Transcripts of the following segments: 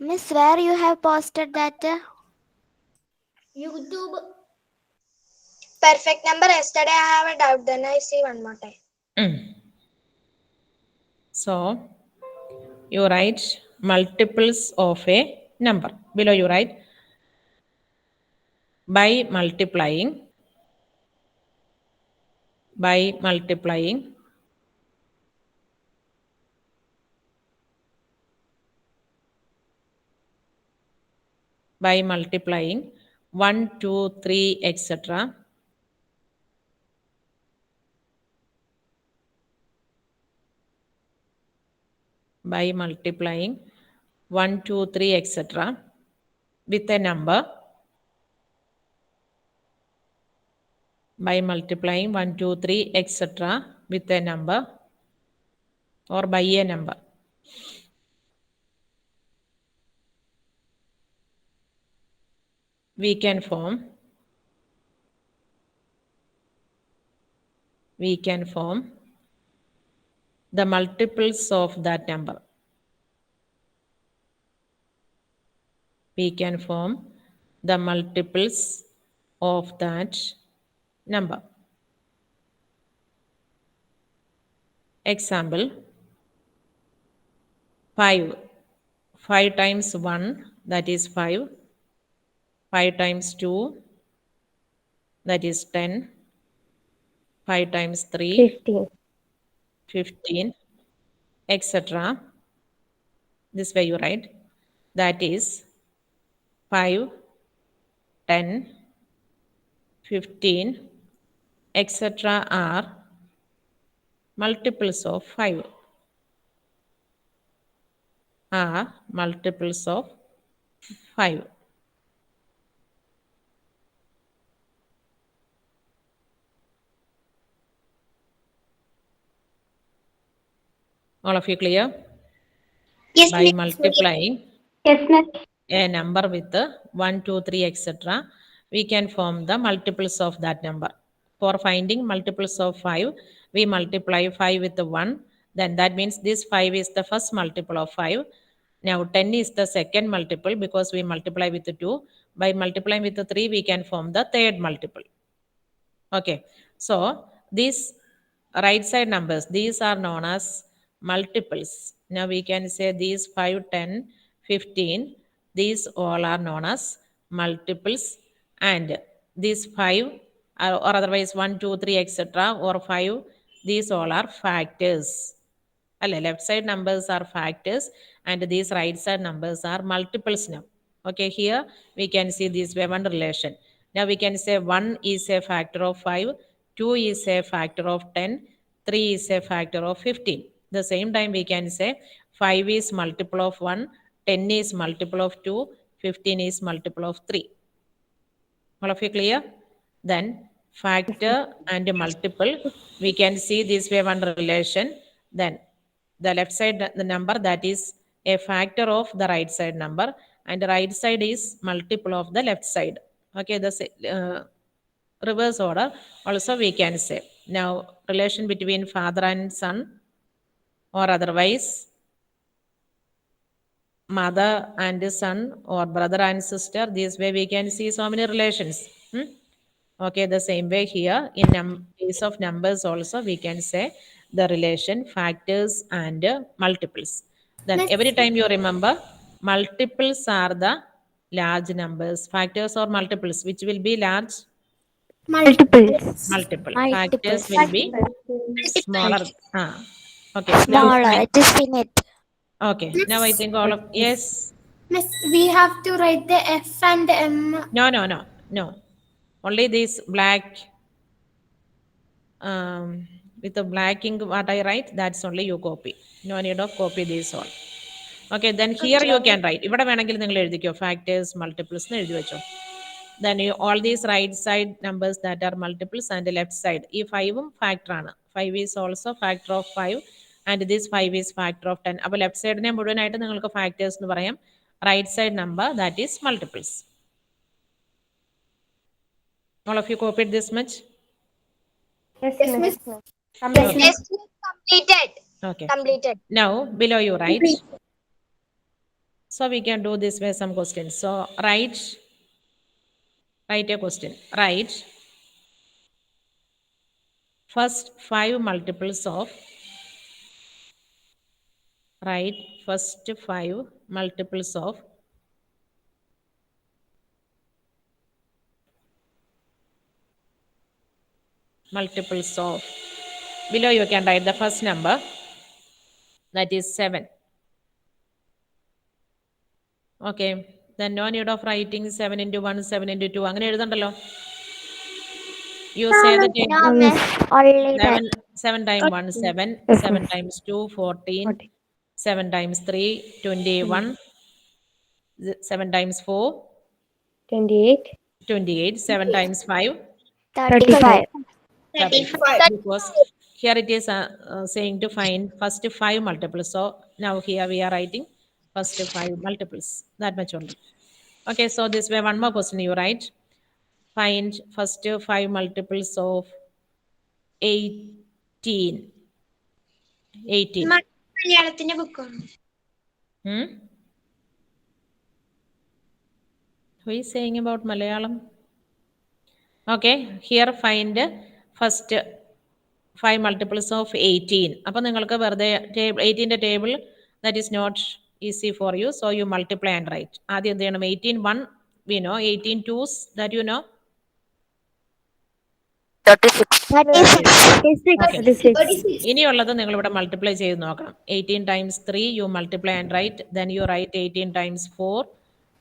Miss, where you have posted that? YouTube. Perfect number. Yesterday I have a doubt. Then I see one more time. So you write multiples of a number. Below you write by multiplying by multiplying by multiplying 1, 2, 3, etc. By multiplying 1, 2, 3, etc. with a number. By multiplying 1, 2, 3, etc. with a number or by a number. We can form the multiples of that number. We can form the multiples of that number. Example, 5. 5 times 1, that is 5. 5 times 2, that is 10. 5 times 3, 15, etc. This way you write. That is 5, 10, 15, etc. are multiples of 5. Are multiples of 5. All of you clear? Yes, By miss. multiplying Yes, miss. a number with 1, 2, 3, etc., we can form the multiples of that number. For finding multiples of 5, we multiply 5 with 1. Then that means this 5 is the first multiple of 5. Now 10 is the second multiple because we multiply with 2. By multiplying with 3, we can form the third multiple. Okay, so these right side numbers, these are known as multiples. Now we can say these 5, 10, 15, these all are known as multiples, and these 5 or otherwise 1, 2, 3, etc. or 5, these all are factors. Left side numbers are factors and these right side numbers are multiples now. Okay, here we can see this way one relation. Now we can say 1 is a factor of 5, 2 is a factor of 10, 3 is a factor of 15. The same time we can say 5 is multiple of 1, 10 is multiple of 2, 15 is multiple of 3. All of you clear? Then factor and multiple, we can see this way one relation. Then the left side the number, that is a factor of the right side number, and the right side is multiple of the left side. Okay, the reverse order also we can say. Now relation between father and son, or otherwise mother and son, or brother and sister, this way we can see so many relations. Okay, the same way here in case of numbers also we can say the relation factors and multiples. Then Miss. every time you remember, multiples are the large numbers, factors or multiples, which will be large? Multiples. Multiple. Factors Multiples. will be Multiple. smaller. Okay, now Smaller. It is finite. okay, now I think all of yes. Miss, we have to write the F and M. No. Only this black with the black ink what I write, that's only you copy. No need of copy this all. Okay, then here you can write. ഇവിടെ വേണമെങ്കിൽ നിങ്ങൾ എഴുതിക്കോ factors multiples എന്ന് എഴുതി വെച്ചോ. Then you, all these right side numbers that are multiples and left side, ഈ 5 factor ആണ്. 5 is also factor of 5 and this 5 is factor of 10. അപ്പോൾ ലെഫ്റ്റ് സൈഡിനെ മുഴുവനായിട്ട് നിങ്ങൾക്ക് factors എന്ന് പറയാം. Right side number, that is multiples. All of you copied this much? Yes, miss. Okay. Yes, completed. Okay. Completed. Now below you write So we can do this way some questions. So write a question. Write first 5 multiples of below you can write the first number, that is 7. Okay, then no need of writing 7 into 1, 7 into 2. അങ്ങനെ എഴുതണ്ടല്ലോ. You say the table. No, miss. Only that. 7 times 1, 7. 7 times 2, 14. 7 times 3, 21. 7 times 4, 28. 28. 7 times 5, 35. 35. Because here it is saying to find first 5 multiples. So now here we are writing first 5 multiples. That much only. Okay, so this way one more question you write. Find first 5 multiples of 18. 18. മലയാളത്തിന്റെ ബുക്കാണ്. Who is saying about Malayalam? Okay, here find first 5 multiples of 18. അപ്പോൾ നിങ്ങൾക്ക് വെറുതെ 18ന്റെ table that is not easy for you, so you multiply and write. ആദ്യം എന്ത് ചെയ്യണം? 18 1 we know, 18 2s that you know. 36. ഇനിയുള്ളത് നിങ്ങൾ ഇവിടെ മൾട്ടിപ്ലൈ ചെയ്ത് നോക്കണം. 18 times 3 you multiply and write, then you write 18 times 4.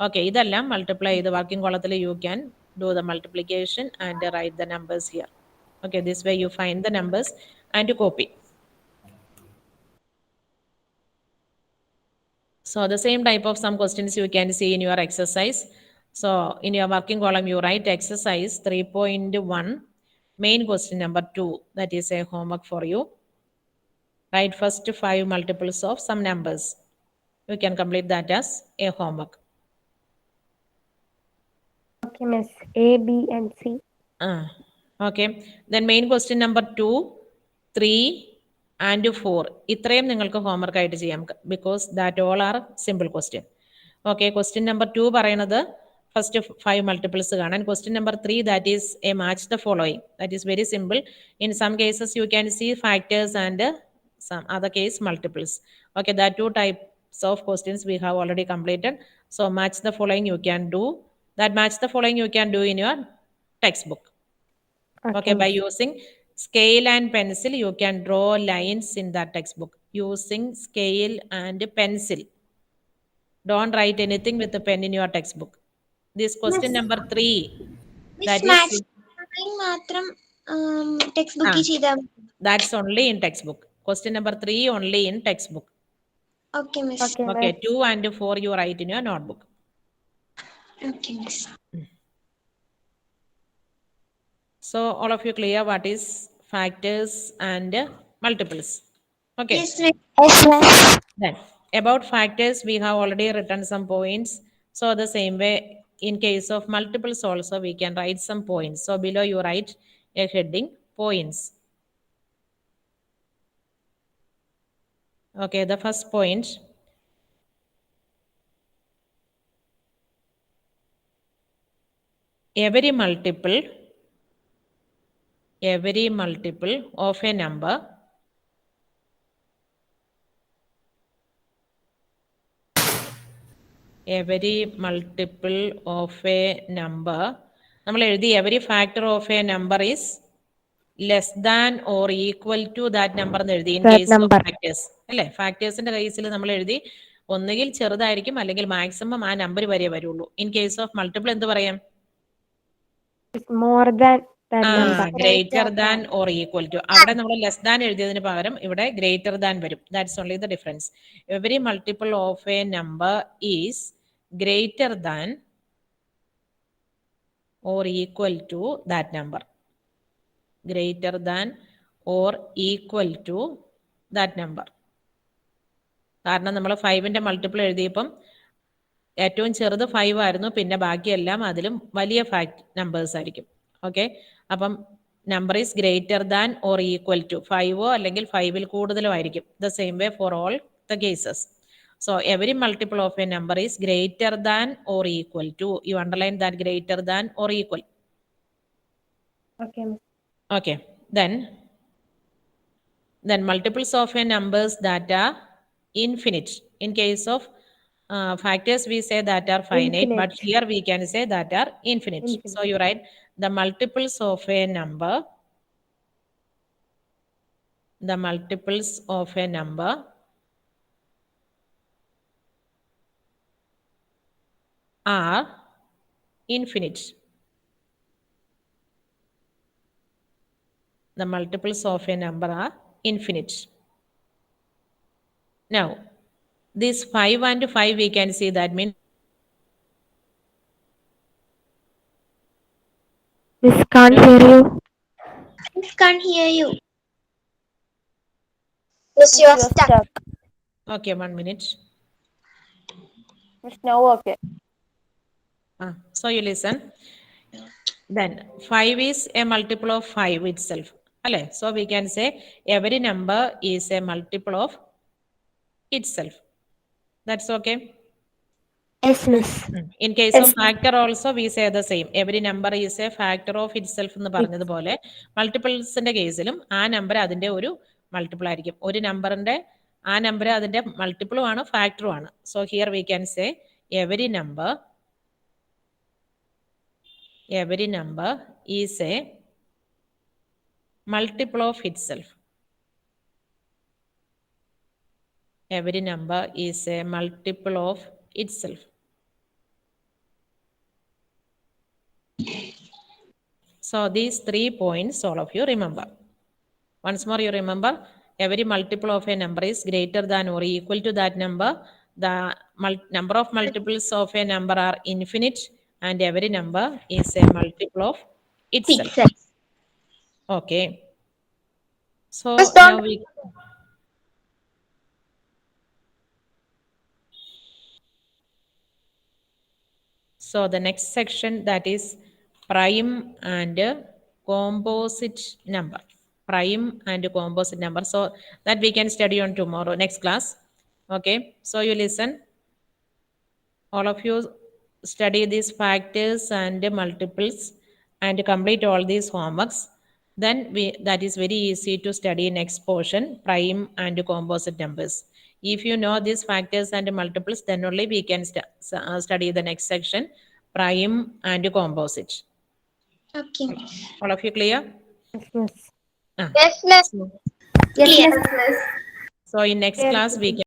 Okay, ഇതെല്ലാം മൾട്ടിപ്ലൈ ചെയ്ത് വർക്കിംഗ് കോളത്തിൽ you can do the multiplication and write the numbers here. Okay, this way you find the numbers and you copy. So the same type of some questions you can see in your exercise. So in your working column you write exercise 3.1 main question number 2, that is a homework for you. Write first 5 multiples of some numbers. You can complete that as a homework. Okay, miss. A, B, and C. Okay, then main question number 2, 3 and 4 ഇത്രയും നിങ്ങൾക്ക് homework ആയിട്ട് ചെയ്യാം, because that all are simple question. Okay, question number 2 പറയുന്നത് first 5 multiples കാണാൻ. Question number 3, that is a match the following. That is very simple. In some cases you can see factors and some other case multiples. Okay, that 2 types of questions we have already completed. So match the following you can do. That match the following you can do in your textbook. Okay, by using scale and pencil you can draw lines in that textbook using scale and pencil. Don't write anything with a pen in your textbook. This question number 3, that is മാത്രം text ചെയ്താൽ that's only in textbook. Question number 3 only in textbook. Okay miss. Okay, 2 and 4 you write in your notebook. Okay miss. So all of you clear what is factors and multiples? Okay. Yes, miss. Yes, miss. Then about factors we have already written some points. So the same way in case of multiples also we can write some points. So below you write a heading points. Okay, the first point, every multiple of a number നമ്മൾ എഴുതി every factor of a number is less than or equal to that number എന്ന് എഴുതി. In case of factors അല്ലേ, ഫാക്ടേഴ്സിന്റെ കേസിൽ നമ്മൾ എഴുതി ഒന്നുകിൽ ചെറുതായിരിക്കും അല്ലെങ്കിൽ മാക്സിമം ആ നമ്പർ വരെ വരുള്ളൂ. ഇൻ കേസ് ഓഫ് മൾട്ടിപ്പിൾ എന്ത് പറയാം? More than that number. Greater than or equal to. അവിടെ നമ്മൾ ലെസ് ദാൻ എഴുതിയതിന് പകരം ഇവിടെ ഗ്രേറ്റർ ദാൻ വരും. That's only the difference. Every multiple of a number is greater than or equal to that number. Greater than or equal to that number. കാരണം നമ്മൾ 5ന്റെ multiple എഴുതിയപ്പം ഏറ്റവും ചെറുത് 5 ആയിരുന്നു, പിന്നെ ബാക്കിയെല്ലാം അതിലും വലിയ നമ്പേഴ്സ് ആയിരിക്കും. ഓക്കെ, അപ്പം number is greater than or equal to 5 അല്ലെങ്കിൽ 5ൽ കൂടുതലോ ആയിരിക്കും. The same way for all the cases. So every multiple of a number is greater than or equal to. You underline that greater than or equal. Okay, miss. Okay. Then multiples of a numbers that are infinite. In case of factors, we say that are finite, but Infinite. here we can say that are infinite. Infinite. So you write the multiples of a number. The multiples of a number are infinite. The multiples of a number are infinite. Now, this 5 and 5, we can see that means Miss can't hear you. Miss can't hear you. Miss, you're stuck. okay, 1 minute. Miss, now okay. So you listen. Then 5 is a multiple of 5 itself. So we can say every number is a multiple of itself. That's okay. Yes, miss. In case of factor also we say the same. Every number is a factor of itself എന്ന് പറഞ്ഞതുപോലെ മൾട്ടിപ്പിൾസിന്റെ കേസിലും ആ number അതിന്റെ ഒരു multiple ആയിരിക്കും. ഒരു നമ്പറിന്റെ ആ നമ്പർ അതിന്റെ മൾട്ടിപ്പിളും ആണ് ഫാക്ടറും ആണ്. So here we can say every number is a multiple of itself. Every number is a multiple of itself. So these 3 points all of you remember. Once more you remember, every multiple of a number is greater than or equal to that number. The number of multiples of a number are infinite and every number is a multiple of itself. Okay. So now we... So the next section, that is prime and composite number. Prime and composite number. So that we can study on tomorrow, next class. Okay. So you listen. All of you study these factors and multiples and complete all these homeworks. Then that is very easy to study next portion, prime and composite numbers. If you know these factors and multiples, then only we can study the next section, prime and composite. Okay. All of you clear? Yes, miss. Yes, miss. So, Yes, miss. so in next class we can